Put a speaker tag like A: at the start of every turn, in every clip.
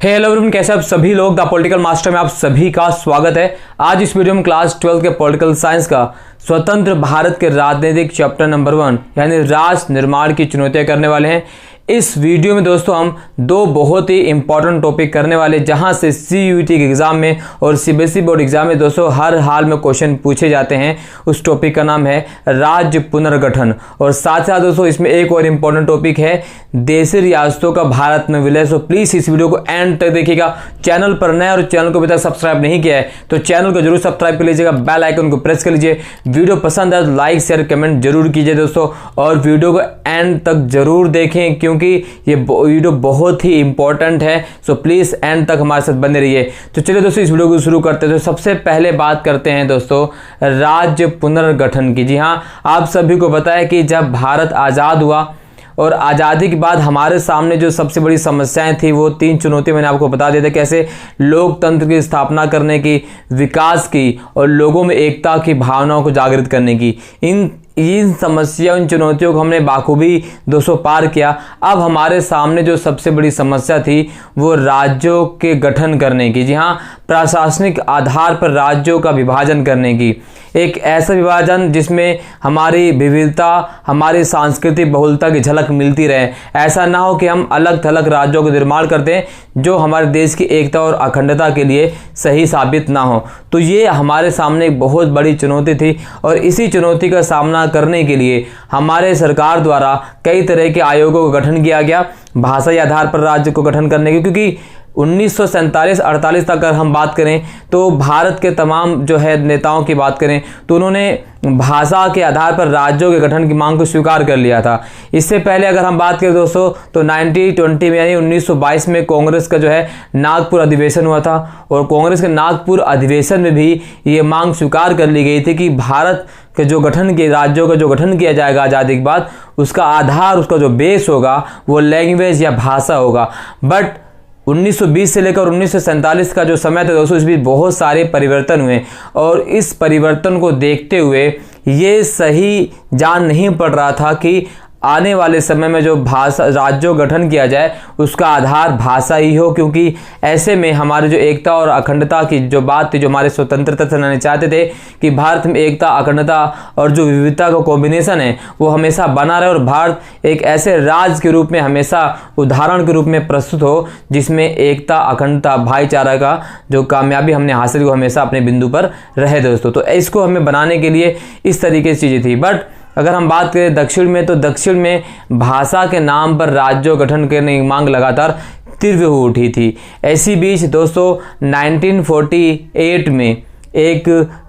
A: Hello everyone, कैसे आप सभी लोग। द पॉलिटिकल मास्टर में आप सभी का स्वागत है। आज इस वीडियो में क्लास 12 के पॉलिटिकल साइंस का स्वतंत्र भारत के राजनीतिक चैप्टर नंबर 1 यानी राष्ट्र निर्माण की चुनौतियां करने वाले हैं। इस वीडियो में दोस्तों हम दो बहुत ही इंपॉर्टेंट टॉपिक करने वाले, जहां से सीयूईटी के एग्जाम में और सीबीएसई बोर्ड एग्जाम में दोस्तों हर हाल में क्वेश्चन पूछे जाते हैं। उस टॉपिक का नाम है राज्य पुनर्गठन, और साथ साथ दोस्तों इसमें एक और इम्पॉर्टेंट टॉपिक है देशी रियासतों का भारत में विलय। सो प्लीज इस वीडियो को एंड तक देखिएगा। चैनल पर नए और चैनल को अभी तक सब्सक्राइब नहीं किया है तो चैनल को जरूर सब्सक्राइब कर लीजिएगा, बेल आइकन को प्रेस कर लीजिए। वीडियो पसंद आए तो लाइक शेयर कमेंट जरूर कीजिए दोस्तों, और वीडियो को एंड तक जरूर देखें क्योंकि ये वीडियो बहुत ही इंपॉर्टेंट है। सो प्लीज एंड तक हमारे साथ बने रहिए। तो चलिए दोस्तों इस वीडियो को शुरू करते हैं। तो सबसे पहले बात करते हैं दोस्तों राज्य पुनर्गठन की। जी हाँ, आप सभी को पता है कि जब भारत आज़ाद हुआ और आज़ादी के बाद हमारे सामने जो सबसे बड़ी समस्याएं थी वो 3 चुनौतियां मैंने आपको बता दिया था। कैसे लोकतंत्र की स्थापना करने की, विकास की, और लोगों में एकता की भावनाओं को जागृत करने की। इन समस्या, इन चुनौतियों को हमने बाखूबी दोस्तों पार किया। अब हमारे सामने जो सबसे बड़ी समस्या थी वो राज्यों के गठन करने की। जी हाँ, प्रशासनिक आधार पर राज्यों का विभाजन करने की। एक ऐसा विभाजन जिसमें हमारी विविधता, हमारी सांस्कृतिक बहुलता की झलक मिलती रहे। ऐसा ना हो कि हम अलग थलग राज्यों का निर्माण करते हैं जो हमारे देश की एकता और अखंडता के लिए सही साबित ना हो। तो ये हमारे सामने एक बहुत बड़ी चुनौती थी, और इसी चुनौती का सामना करने के लिए हमारे सरकार द्वारा कई तरह के आयोगों का गठन किया गया भाषाई आधार पर राज्य को गठन करने की। क्योंकि 1947-48 तक अगर हम बात करें तो भारत के तमाम जो है नेताओं की बात करें तो उन्होंने भाषा के आधार पर राज्यों के गठन की मांग को स्वीकार कर लिया था। इससे पहले अगर हम बात करें दोस्तों तो 1920 में यानी 1922 में कांग्रेस का जो है नागपुर अधिवेशन हुआ था, और कांग्रेस के नागपुर अधिवेशन में भी ये मांग स्वीकार कर ली गई थी कि भारत के जो गठन के राज्यों का जो गठन किया जाएगा आज़ादी के बाद, उसका आधार, उसका जो बेस होगा वो लैंग्वेज या भाषा होगा। बट 1920 से लेकर 1947 का जो समय था दोस्तों, इसमें बहुत सारे परिवर्तन हुए, और इस परिवर्तन को देखते हुए ये सही जान नहीं पड़ रहा था कि आने वाले समय में जो भाषा राज्यों गठन किया जाए उसका आधार भाषा ही हो। क्योंकि ऐसे में हमारी जो एकता और अखंडता की जो बात थी, जो हमारे स्वतंत्रता सेनानी चाहते थे कि भारत में एकता, अखंडता और जो विविधता का कॉम्बिनेशन है वो हमेशा बना रहे, और भारत एक ऐसे राज्य के रूप में हमेशा उदाहरण के रूप में प्रस्तुत हो जिसमें एकता, अखंडता, भाईचारा का जो कामयाबी हमने हासिल को हमेशा अपने बिंदु पर रहे दोस्तों। तो इसको हमें बनाने के लिए इस तरीके से चीज़ें थी। बट अगर हम बात करें दक्षिण में, तो दक्षिण में भाषा के नाम पर राज्यों गठन करने की मांग लगातार तीव्र हो उठी थी। ऐसी बीच दोस्तों 1948 में एक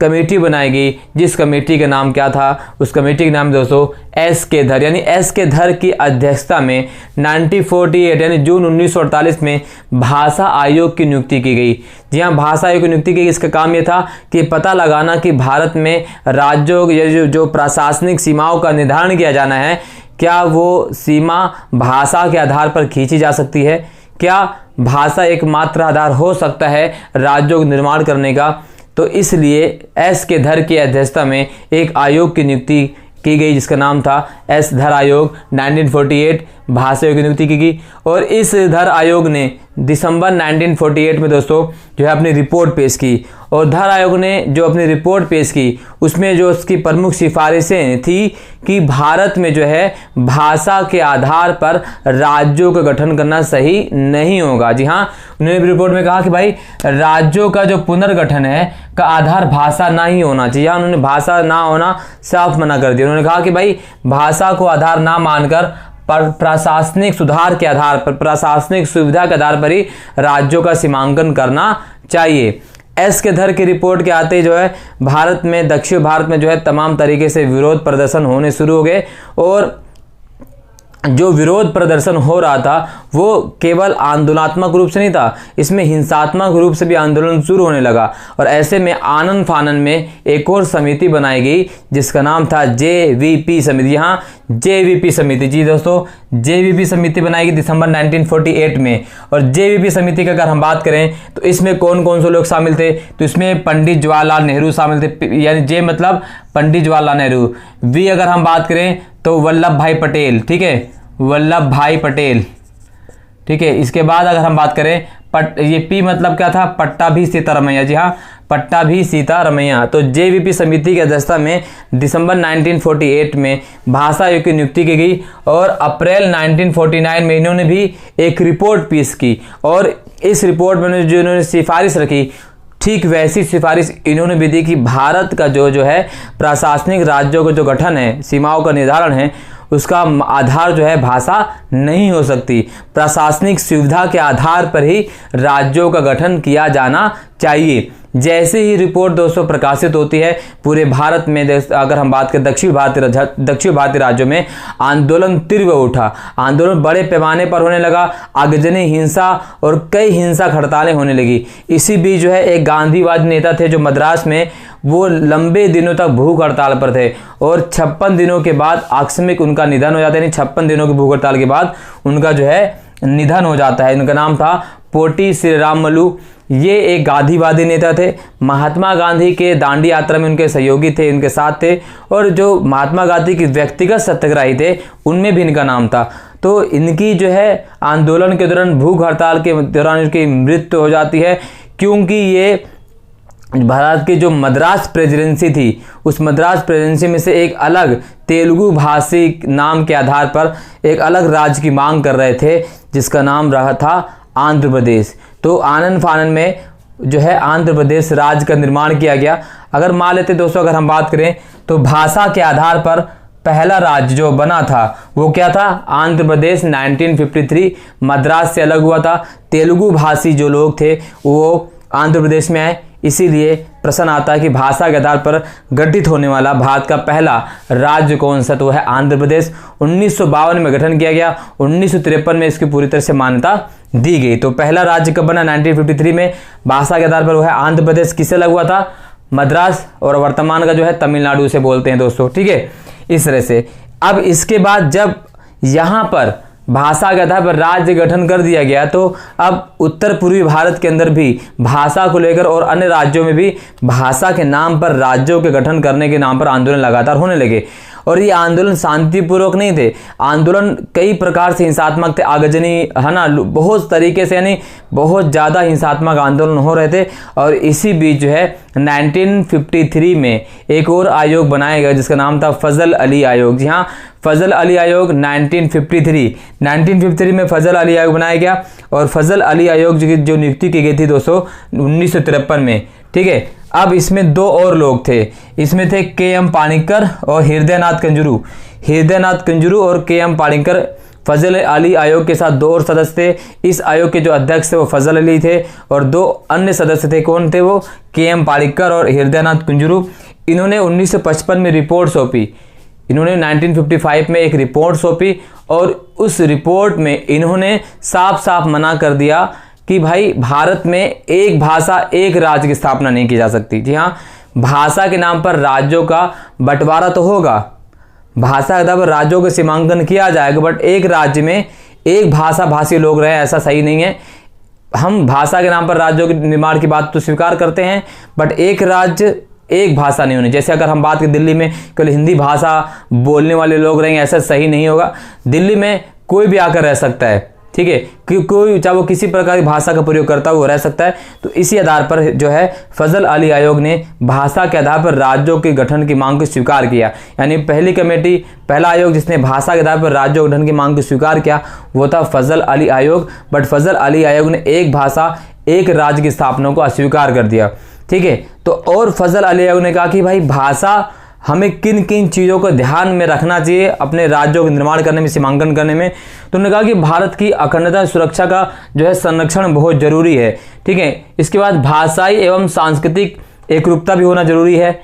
A: कमेटी बनाई गई, जिस कमेटी का नाम क्या था, उस कमेटी का नाम दोस्तों एस के धर यानी एस के धर की अध्यक्षता में 1948 यानी जून 1948 में भाषा आयोग की नियुक्ति की गई। जी हाँ, भाषा आयोग की नियुक्ति की गई। इसका काम यह था कि पता लगाना कि भारत में राज्यों जो प्रशासनिक सीमाओं का निर्धारण किया जाना है, क्या वो सीमा भाषा के आधार पर खींची जा सकती है, क्या भाषा एकमात्र आधार हो सकता है राज्यों का निर्माण करने का। तो इसलिए एस के धर की अध्यक्षता में एक आयोग की नियुक्ति की गई जिसका नाम था एस धर आयोग। 1948 भाषा आयोग की नियुक्ति की गई, और इस धर आयोग ने दिसंबर 1948 में दोस्तों जो है अपनी रिपोर्ट पेश की। और धर आयोग ने जो अपनी रिपोर्ट पेश की उसमें जो उसकी प्रमुख सिफारिशें थी कि भारत में जो है भाषा के आधार पर राज्यों का गठन करना सही नहीं होगा। जी हाँ, उन्होंने रिपोर्ट में कहा कि भाई राज्यों का जो पुनर्गठन है का आधार भाषा ना ही होना चाहिए। उन्होंने भाषा ना होना साफ मना कर दिया। उन्होंने कहा कि भाई भाषा को आधार ना मानकर पर प्रशासनिक सुधार के आधार पर, प्रशासनिक सुविधा के आधार पर ही राज्यों का सीमांकन करना चाहिए। एस के धर की रिपोर्ट के आते ही जो है भारत में, दक्षिण भारत में जो है तमाम तरीके से विरोध प्रदर्शन होने शुरू हो गए, और जो विरोध प्रदर्शन हो रहा था वो केवल आंदोलनात्मक रूप से नहीं था, इसमें हिंसात्मक रूप से भी आंदोलन शुरू होने लगा। और ऐसे में आनन फानन में एक और समिति बनाई गई जिसका नाम था JVP समिति। यहाँ JVP समिति, जी दोस्तों JVP समिति बनाई गई दिसंबर 1948 में। और JVP समिति की अगर हम बात करें तो इसमें कौन कौन से लोग शामिल थे, तो इसमें पंडित जवाहरलाल नेहरू शामिल थे, यानी जे मतलब पंडित जवाहरलाल नेहरू। वी अगर हम बात करें तो वल्लभ भाई पटेल, ठीक है, वल्लभ भाई पटेल, ठीक है। इसके बाद अगर हम बात करें ये पी मतलब क्या था, पट्टाभी सीतारमैया। जी हाँ, पट्टाभी सीतारमैया। तो जेवीपी समिति की अध्यक्षता में दिसंबर 1948 में भाषा आयोग की नियुक्ति की गई और अप्रैल 1949 में इन्होंने भी एक रिपोर्ट पेश की और इस रिपोर्ट में जो इन्होंने सिफारिश रखी, ठीक वैसी सिफारिश इन्होंने भी दी कि भारत का जो है प्रशासनिक राज्यों का जो गठन है, सीमाओं का निर्धारण है, उसका आधार जो है भाषा नहीं हो सकती। प्रशासनिक सुविधा के आधार पर ही राज्यों का गठन किया जाना चाहिए। जैसे ही रिपोर्ट दोस्तों प्रकाशित होती है, पूरे भारत में अगर हम बात करें दक्षिण भारतीय राज्यों में आंदोलन तीव्र उठा। आंदोलन बड़े पैमाने पर होने लगा, आगजनी हिंसा और कई हिंसक हड़तालें होने लगी। इसी बीच जो है एक गांधीवादी नेता थे जो मद्रास में, वो लंबे दिनों तक भूख हड़ताल पर थे और 56 दिनों के बाद आकस्मिक उनका निधन हो जाता है। 56 दिनों की भूख हड़ताल के बाद उनका जो है निधन हो जाता है। उनका नाम था पोटी श्रीरामुलु। ये एक गांधीवादी नेता थे, महात्मा गांधी के दांडी यात्रा में उनके सहयोगी थे, उनके साथ थे, और जो महात्मा गांधी के व्यक्तिगत सत्याग्रही थे उनमें भी इनका नाम था। तो इनकी जो है आंदोलन के दौरान, भूख हड़ताल के दौरान इनकी मृत्यु हो जाती है, क्योंकि ये भारत की जो मद्रास प्रेसिडेंसी थी, उस मद्रास प्रेसिडेंसी में से एक अलग तेलुगु भाषी नाम के आधार पर एक अलग राज्य की मांग कर रहे थे, जिसका नाम रहा था आंध्र प्रदेश। तो आनन फानन में जो है आंध्र प्रदेश राज्य का निर्माण किया गया। अगर मान लेते दोस्तों, अगर हम बात करें तो भाषा के आधार पर पहला राज्य जो बना था वो क्या था, आंध्र प्रदेश 1953 मद्रास से अलग हुआ था। तेलुगु भाषी जो लोग थे वो आंध्र प्रदेश में आए, इसीलिए प्रश्न आता है कि भाषा के आधार पर गठित होने वाला भारत का पहला राज्य कौन सा, तो है आंध्र प्रदेश। 1952 में गठन किया गया, 1953 में इसकी पूरी तरह से मान्यता दी गई। तो पहला राज्य कब बना, 1953 में। भाषा के आधार पर वो है आंध्र प्रदेश। किससे अलग हुआ था, मद्रास, और वर्तमान का जो है तमिलनाडु से बोलते हैं दोस्तों, ठीक है, इस तरह से। अब इसके बाद जब यहाँ पर भाषा के आधार पर राज्य गठन कर दिया गया, तो अब उत्तर पूर्वी भारत के अंदर भी भाषा को लेकर और अन्य राज्यों में भी भाषा के नाम पर राज्यों के गठन करने के नाम पर आंदोलन लगातार होने लगे। और ये आंदोलन शांतिपूर्वक नहीं थे, आंदोलन कई प्रकार से हिंसात्मक थे, आगजनी है ना, बहुत तरीके से, यानी बहुत ज़्यादा हिंसात्मक आंदोलन हो रहे थे। और इसी बीच जो है 1953 में एक और आयोग बनाया गया जिसका नाम था फजल अली आयोग। जी हाँ, फजल अली आयोग 1953 में फजल अली आयोग बनाया गया। और फजल अली आयोग जो नियुक्ति की गई थी दोस्तों 1953 में, ठीक है। अब इसमें दो और लोग थे, इसमें थे के.एम. पाणिक्कर और हृदयनाथ कंजरू और के.एम. पाणिक्कर फजल अली आयोग के साथ दो और सदस्य थे। इस आयोग के जो अध्यक्ष थे वो फजल अली थे और दो अन्य सदस्य थे, कौन थे वो, के.एम. पाणिक्कर और हृदयनाथ कंजरू। इन्होंने 1955 में रिपोर्ट सौंपी, इन्होंने 1955 में एक रिपोर्ट सौंपी और उस रिपोर्ट में इन्होंने साफ साफ मना कर दिया कि भाई भारत में एक भाषा एक राज्य की स्थापना नहीं की जा सकती। जी हाँ, भाषा के नाम पर राज्यों का बंटवारा तो होगा, भाषा के आधार पर राज्यों का सीमांकन किया जाएगा, बट एक राज्य में एक भाषी लोग रहे ऐसा सही नहीं है। हम भाषा के नाम पर राज्यों के निर्माण की बात तो स्वीकार करते हैं, बट एक राज्य एक भाषा नहीं होनी। जैसे अगर हम बात करें दिल्ली में केवल हिंदी भाषा बोलने वाले लोग रहेंगे, ऐसा सही नहीं होगा। दिल्ली में कोई भी आकर रह सकता है, ठीक है, कोई चाहे वो किसी प्रकार की भाषा का प्रयोग करता है वो रह सकता है। तो इसी आधार पर जो है फजल अली आयोग ने भाषा के आधार पर राज्यों के गठन की मांग को स्वीकार किया। यानी पहली कमेटी, पहला आयोग जिसने भाषा के आधार पर राज्यों गठन की मांग को स्वीकार किया वो था फजल अली आयोग। बट फजल अली आयोग ने एक भाषा एक राज्य की स्थापना को अस्वीकार कर दिया, ठीक है। तो और फजल अली आयोग ने कहा कि भाई भाषा हमें किन किन चीज़ों को ध्यान में रखना चाहिए अपने राज्यों के निर्माण करने में, सीमांकन करने में। तो उन्होंने कहा कि भारत की अखंडता सुरक्षा का जो है संरक्षण बहुत जरूरी है, ठीक है। इसके बाद भाषाई एवं सांस्कृतिक एकरूपता भी होना जरूरी है।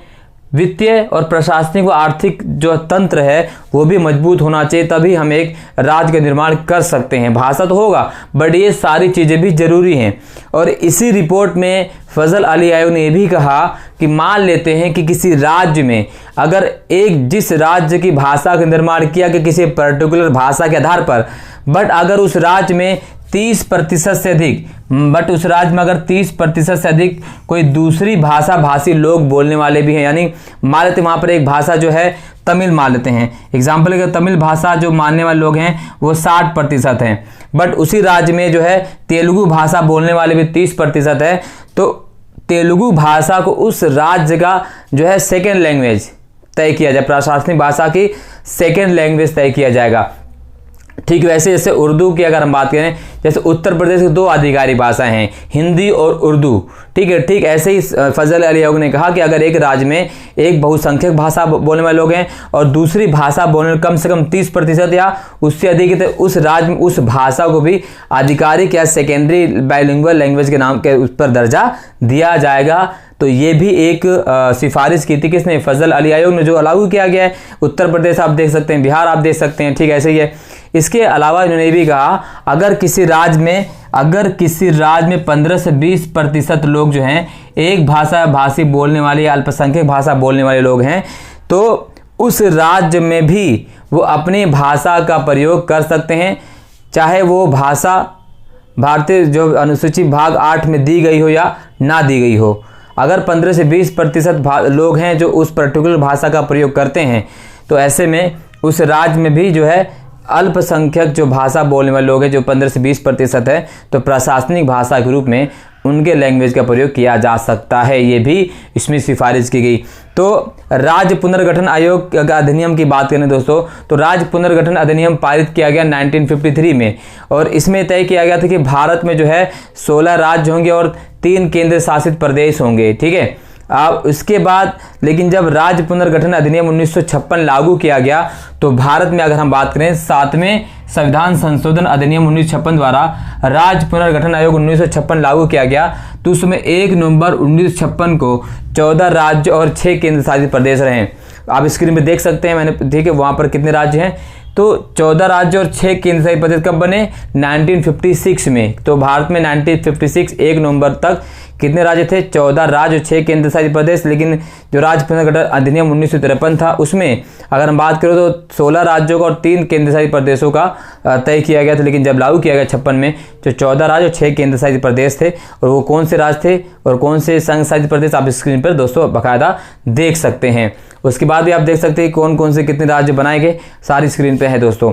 A: वित्तीय और प्रशासनिक व आर्थिक जो तंत्र है वो भी मजबूत होना चाहिए, तभी हम एक राज्य का निर्माण कर सकते हैं। भाषा तो होगा बट ये सारी चीज़ें भी जरूरी हैं। और इसी रिपोर्ट में फजल अली आयोग ने यह भी कहा कि मान लेते हैं कि किसी राज्य में अगर जिस राज्य की भाषा का निर्माण किया गया किसी पर्टिकुलर भाषा के आधार पर, बट अगर उस राज्य में 30% से अधिक, बट उस राज्य में अगर 30% से अधिक कोई दूसरी भाषा भाषी लोग बोलने वाले भी हैं, यानी मान लेते वहाँ पर एक भाषा जो है तमिल मान लेते हैं, एग्जाम्पल के तमिल भाषा जो मानने वाले लोग हैं वो 60% हैं, बट उसी राज्य में जो है तेलुगु भाषा बोलने वाले भी 30% है, तो तेलुगु भाषा को उस राज्य का जो है सेकेंड लैंग्वेज तय किया जाए, प्रशासनिक भाषा की सेकेंड लैंग्वेज तय किया जाएगा। ठीक वैसे जैसे उर्दू की अगर हम बात करें, जैसे उत्तर प्रदेश की 2 आधिकारिक भाषाएं हैं, हिंदी और उर्दू, ठीक है। ठीक ऐसे ही फजल अली आयोग ने कहा कि अगर एक राज्य में एक बहुसंख्यक भाषा बोलने वाले लोग हैं और दूसरी भाषा बोलने कम से कम 30% या उससे अधिक है, तो उस राज्य में उस भाषा को भी आधिकारिक या सेकेंडरी बाइलिंगुअल लैंग्वेज के नाम के उस पर दर्जा दिया जाएगा। तो ये भी एक सिफारिश की थी किसने, फजल अली आयोग ने, जो लागू किया गया है। उत्तर प्रदेश आप देख सकते हैं, बिहार आप देख सकते हैं, ठीक ऐसे ही है। इसके अलावा इन्होंने भी कहा अगर किसी राज्य में 15 से 20% लोग जो हैं एक भाषा भाषी बोलने वाले या अल्पसंख्यक भाषा बोलने वाले लोग हैं, तो उस राज्य में भी वो अपनी भाषा का प्रयोग कर सकते हैं, चाहे वो भाषा भारतीय जो अनुसूची भाग 8 में दी गई हो या ना दी गई हो। अगर 15 से 20% लोग हैं जो उस पर्टिकुलर भाषा का प्रयोग करते हैं, तो ऐसे में उस राज्य में भी जो है अल्पसंख्यक जो भाषा बोलने वाले लोग हैं जो 15 से 20% है, तो प्रशासनिक भाषा के रूप में उनके लैंग्वेज का प्रयोग किया जा सकता है। ये भी इसमें सिफारिश की गई। तो राज्य पुनर्गठन आयोग का अधिनियम की बात करें दोस्तों, तो राज्य पुनर्गठन अधिनियम पारित किया गया 1953 में, और इसमें तय किया गया था कि भारत में जो है 16 राज्य होंगे और 3 केंद्र शासित प्रदेश होंगे, ठीक है। अब उसके बाद लेकिन जब राज्य पुनर्गठन अधिनियम 1956 लागू किया गया, तो भारत में अगर हम बात करें 7वें संविधान संशोधन अधिनियम 1956 द्वारा राज्य पुनर्गठन आयोग 1956 लागू किया गया, तो उसमें 1 नवंबर 1956 को 14 राज्य और 6 केंद्र शासित प्रदेश रहे। आप स्क्रीन पे देख सकते हैं, मैंने ठीक है वहाँ पर कितने राज्य हैं, तो 14 राज्य और 6 केंद्र शासित प्रदेश कब बने, 1956 में। तो भारत में 1956 1 नवंबर तक कितने राज्य थे, 14 राज्य और 6 केंद्र शासित प्रदेश। लेकिन जो राज्य पुनर्गठन अधिनियम 1953 था उसमें अगर हम बात करें तो 16 राज्यों का और 3 केंद्र शासित प्रदेशों का तय किया गया था। लेकिन जब लागू किया गया 56 में, जो 14 राज्य और 6 केंद्र शासित प्रदेश थे, और वो कौन से राज्य थे और कौन से संघ शासित प्रदेश आप स्क्रीन पर दोस्तों बाकायदा देख सकते हैं। उसके बाद भी आप देख सकते हैं कौन कौन से कितने राज्य बनाए गए, सारी स्क्रीन पे है दोस्तों।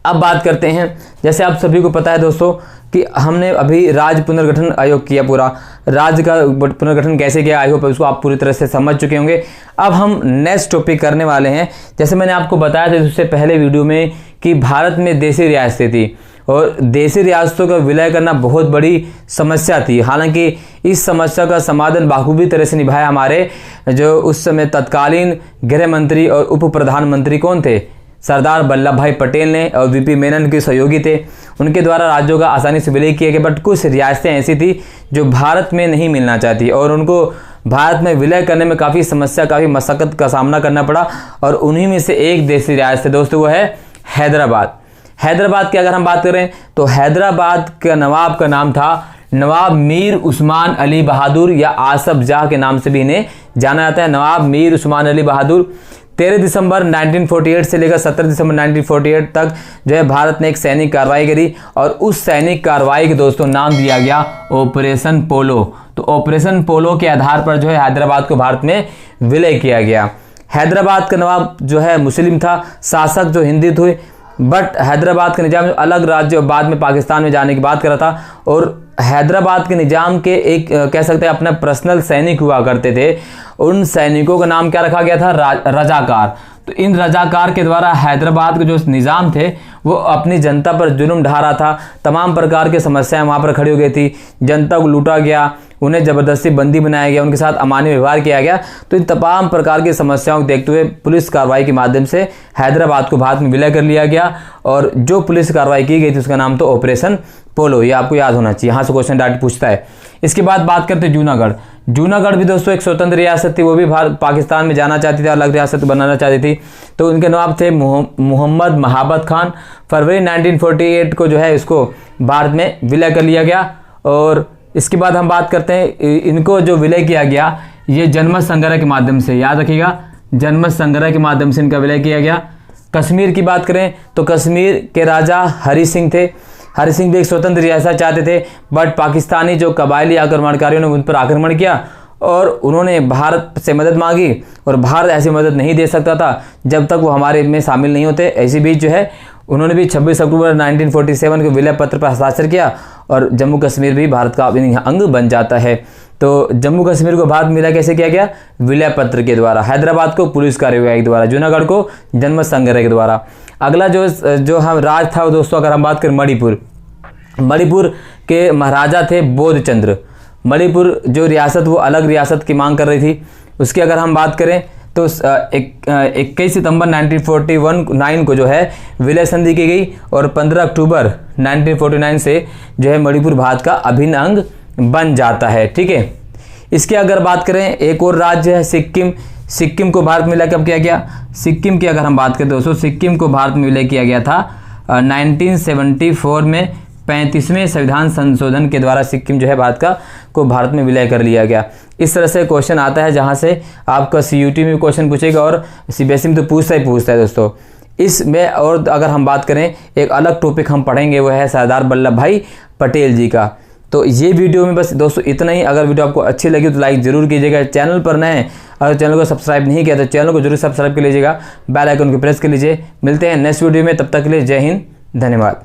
A: अब बात करते हैं, जैसे आप सभी को पता है दोस्तों कि हमने अभी राज्य पुनर्गठन आयोग किया, पूरा राज्य का पुनर्गठन कैसे किया आयोग पर उसको आप पूरी तरह से समझ चुके होंगे। अब हम नेक्स्ट टॉपिक करने वाले हैं। जैसे मैंने आपको बताया था उससे पहले वीडियो में कि भारत में देशी रियासतें थी और देशी रियासतों का विलय करना बहुत बड़ी समस्या थी। हालांकि इस समस्या का समाधान बखूबी तरह से निभाया हमारे जो उस समय तत्कालीन गृह मंत्री और उप प्रधानमंत्री कौन थे, सरदार वल्लभ भाई पटेल ने, और वीपी मेनन के सहयोगी थे। उनके द्वारा राज्यों का आसानी से विलय किया गया। बट कुछ रियासतें ऐसी थी जो भारत में नहीं मिलना चाहती और उनको भारत में विलय करने में काफ़ी समस्या, काफ़ी मशक्क़त का सामना करना पड़ा। और उन्हीं में से एक देशी रियासत है दोस्तों, वो है हैदराबाद। हैदराबाद की अगर हम बात करें तो हैदराबाद का नवाब का नाम था नवाब मीर उस्मान अली बहादुर, या आसफ जाह के नाम से भी इन्हें जाना जाता है। नवाब मीर उस्मान अली बहादुर 13 दिसंबर 1948 से लेकर 17 दिसंबर 1948 तक जो है भारत ने एक सैनिक कार्रवाई करी, और उस सैनिक कार्रवाई के दोस्तों नाम दिया गया ऑपरेशन पोलो। तो ऑपरेशन पोलो के आधार पर जो है हैदराबाद को भारत में विलय किया गया। हैदराबाद का नवाब जो है मुस्लिम था, शासक जो हिंदी थे, बट हैदराबाद के निजाम अलग राज्य और बाद में पाकिस्तान में जाने की बात करा था। और हैदराबाद के निजाम के एक कह सकते हैं अपना पर्सनल सैनिक हुआ करते थे। उन सैनिकों का नाम क्या रखा गया था, रजाकार। तो इन रजाकार के द्वारा हैदराबाद के जो निज़ाम थे वो अपनी जनता पर जुल्म ढा रहा था। तमाम प्रकार की समस्याएं वहाँ पर खड़ी हो गई थी, जनता को लूटा गया, उन्हें ज़बरदस्ती बंदी बनाया गया, उनके साथ अमान्य व्यवहार किया गया। तो इन तमाम प्रकार की समस्याओं को देखते हुए पुलिस कार्रवाई के माध्यम से हैदराबाद को भारत में विलय कर लिया गया। और जो पुलिस कार्रवाई की गई थी उसका नाम तो ऑपरेशन पोलो, ये आपको याद होना चाहिए, यहाँ से क्वेश्चन डायरेक्ट पूछता है। इसके बाद बात करते हैं जूनागढ़। जूनागढ़ भी दोस्तों एक स्वतंत्र रियासत थी, वो भी पाकिस्तान में जाना चाहती थी, अलग रियासत बनाना चाहती थी। तो उनके नवाब थे मोहम्मद महाबत खान। फरवरी 1948 को जो है इसको भारत में विलय कर लिया गया। और इसके बाद हम बात करते हैं इनको जो विलय किया गया ये जनमत संग्रह के माध्यम से, याद रखिएगा, जनमत संग्रह के माध्यम से इनका विलय किया गया। कश्मीर की बात करें तो कश्मीर के राजा हरि सिंह थे। हरि सिंह भी एक स्वतंत्र रियासत चाहते थे, बट पाकिस्तानी जो कबायली आक्रमणकारियों ने उन पर आक्रमण किया और उन्होंने भारत से मदद मांगी, और भारत ऐसी मदद नहीं दे सकता था जब तक वो हमारे में शामिल नहीं होते। इसी बीच जो है उन्होंने भी 26 अक्टूबर 1947 के विलय पत्र पर हस्ताक्षर किया और जम्मू कश्मीर भी भारत का अंग बन जाता है। तो जम्मू कश्मीर को भारत मिला कैसे किया गया? विलय पत्र के द्वारा। हैदराबाद को पुलिस कार्यवाही के द्वारा, जूनागढ़ को जन्म संग्रह के द्वारा। अगला जो हम राज था दोस्तों, अगर हम बात करें मणिपुर के महाराजा थे बोधचंद्र। मणिपुर जो रियासत वो अलग रियासत की मांग कर रही थी। उसकी अगर हम बात करें तो 21 सितंबर 1949 को जो है विलय संधि की गई और 15 अक्टूबर 1949 से जो है मणिपुर भारत का अभिन्न अंग बन जाता है। ठीक है, इसके अगर बात करें एक और राज्य है सिक्किम को भारत में विलय कब किया गया? सिक्किम की अगर हम बात करें दोस्तों, सिक्किम को भारत में विलय किया गया था 1974 में 35वें संविधान संशोधन के द्वारा सिक्किम जो है भारत में विलय कर लिया गया। इस तरह से क्वेश्चन आता है जहां से आपका सीयूटी में क्वेश्चन पूछेगा और सीबीएसई में तो पूछता है दोस्तों। इसमें और अगर हम बात करें एक अलग टॉपिक हम पढ़ेंगे, वो है सरदार वल्लभ भाई पटेल जी का। तो ये वीडियो में बस दोस्तों इतना ही। अगर वीडियो आपको अच्छी लगी तो लाइक जरूर कीजिएगा। चैनल पर नए हैं, अगर चैनल को सब्सक्राइब नहीं किया तो चैनल को जरूर सब्सक्राइब कर लीजिएगा, बेल आइकन को प्रेस कर लीजिए। मिलते हैं नेक्स्ट वीडियो में, तब तक के लिए जय हिंद, धन्यवाद।